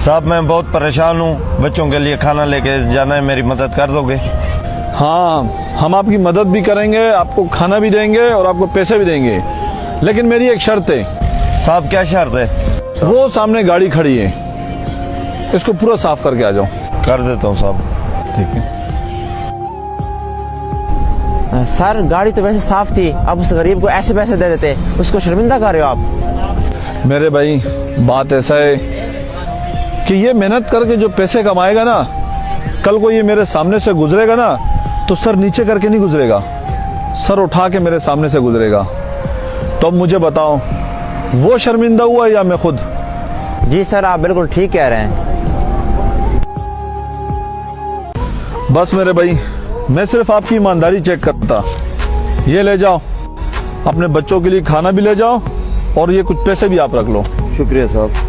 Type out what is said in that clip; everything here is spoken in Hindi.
साहब मैं बहुत परेशान हूँ, बच्चों के लिए खाना लेके जाना है, मेरी मदद कर दोगे? हाँ, हम आपकी मदद भी करेंगे, आपको खाना भी देंगे और आपको पैसे भी देंगे, लेकिन मेरी एक शर्त है। साहब क्या शर्त है? वो सामने गाड़ी खड़ी है, इसको पूरा साफ करके आ जाओ। कर देता हूँ साहब। ठीक है सर, गाड़ी तो वैसे साफ थी, अब उस गरीब को ऐसे पैसे दे देते, उसको शर्मिंदा कर रहे हो आप। मेरे भाई, बात ऐसा है कि ये मेहनत करके जो पैसे कमाएगा ना, कल को ये मेरे सामने से गुजरेगा ना, तो सर नीचे करके नहीं गुजरेगा, सर उठा के मेरे सामने से गुजरेगा। तो अब मुझे बताओ, वो शर्मिंदा हुआ या मैं खुद? जी सर, आप बिल्कुल ठीक कह रहे हैं। बस मेरे भाई, मैं सिर्फ आपकी ईमानदारी चेक करता। ये ले जाओ, अपने बच्चों के लिए खाना भी ले जाओ और ये कुछ पैसे भी आप रख लो। शुक्रिया साहब।